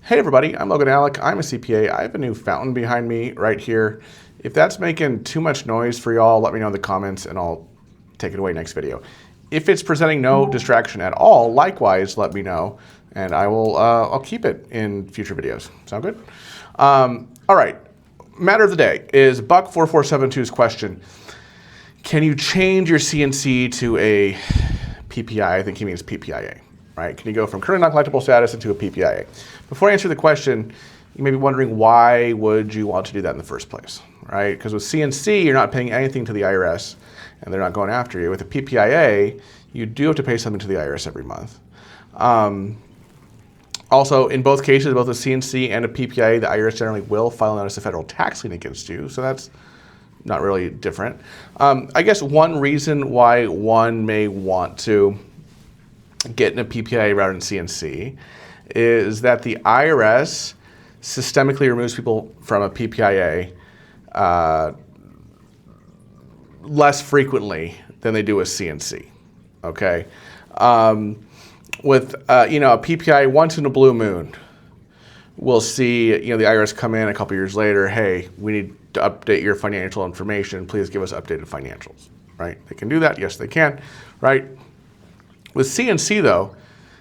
Hey everybody, I'm Logan Alec. I'm a CPA. I have a new fountain behind me right here. If that's making too much noise for y'all, let me know in the comments and I'll take it away next video. If it's presenting no distraction at all, likewise, let me know and I'll keep it in future videos. Sound good? All right, matter of the day is Buck4472's question. Can you change your CNC to a PPIA? I think he means PPIA. Right? Can you go from current non-collectible status into a PPIA? Before I answer the question, you may be wondering why would you want to do that in the first place, right? Because with CNC, you're not paying anything to the IRS and they're not going after you. With a PPIA, you do have to pay something to the IRS every month. Also, in both cases, both a CNC and a PPIA, the IRS generally will file a notice of federal tax lien against you, so that's not really different. I guess one reason why one may want to get in a PPIA rather than CNC is that the IRS systemically removes people from a PPIA less frequently than they do with CNC. Okay, with a PPIA once in a blue moon, we'll see the IRS come in a couple years later. Hey, we need to update your financial information. Please give us updated financials. Right? They can do that. Yes, they can. Right. With CNC, though,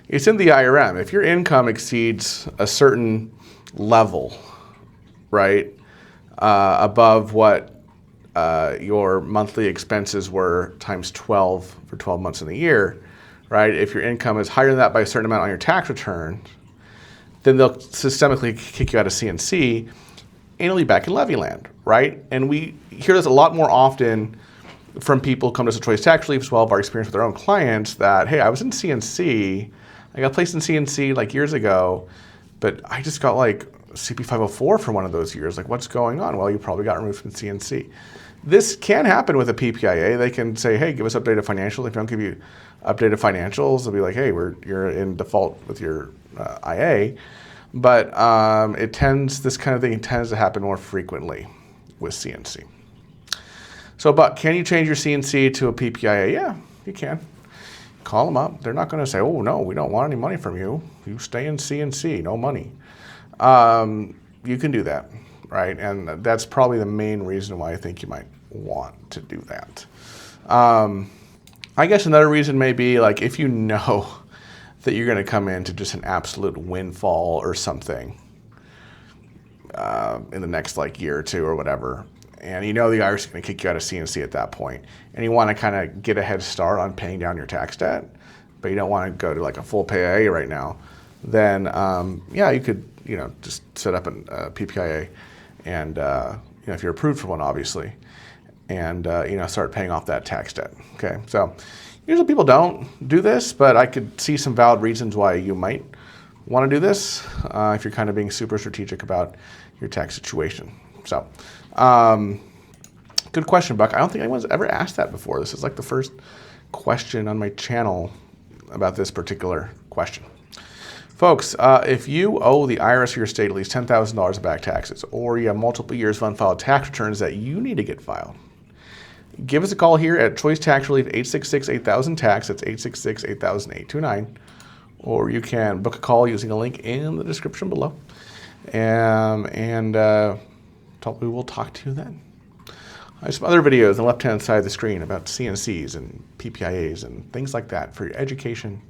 it's in the IRM. If your income exceeds a certain level, right, above what your monthly expenses were times 12 for 12 months in the year, right, if your income is higher than that by a certain amount on your tax return, then they'll systemically kick you out of CNC and you'll be back in levy land, right? And we hear this a lot more often from people who come to us with choice tax relief as well, of our experience with their own clients, that, hey, I was in CNC, I got placed in CNC like years ago, but I just got like CP 504 for one of those years. Like, what's going on? Well, you probably got removed from CNC. This can happen with a PPIA. They can say, hey, give us updated financials. If they don't give you updated financials, they'll be like, hey, you're in default with your IA. But this kind of thing tends to happen more frequently with CNC. So, but can you change your CNC to a PPIA? Yeah, you can. Call them up. They're not going to say, oh, no, we don't want any money from you. You stay in CNC, no money. You can do that, right? And that's probably the main reason why I think you might want to do that. I guess another reason may be, like, if you know that you're going to come into just an absolute windfall or something in the next, like, year or two or whatever, and the IRS is going to kick you out of CNC at that point, and you want to kind of get a head start on paying down your tax debt, but you don't want to go to like a full PIA right now, then yeah, you could just set up a PPIA, and if you're approved for one, obviously, and start paying off that tax debt. Okay, so usually people don't do this, but I could see some valid reasons why you might want to do this if you're kind of being super strategic about your tax situation. So, good question, Buck. I don't think anyone's ever asked that before. This is like the first question on my channel about this particular question. Folks, if you owe the IRS of your state at least $10,000 of back taxes, or you have multiple years of unfiled tax returns that you need to get filed, give us a call here at Choice Tax Relief, 866-8000-TAX. That's 866-8000-829. Or you can book a call using a link in the description below. We will talk to you then. I have some other videos on the left-hand side of the screen about CNCs and PPIAs and things like that for your education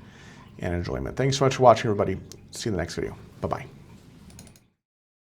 and enjoyment. Thanks so much for watching, everybody. See you in the next video. Bye-bye.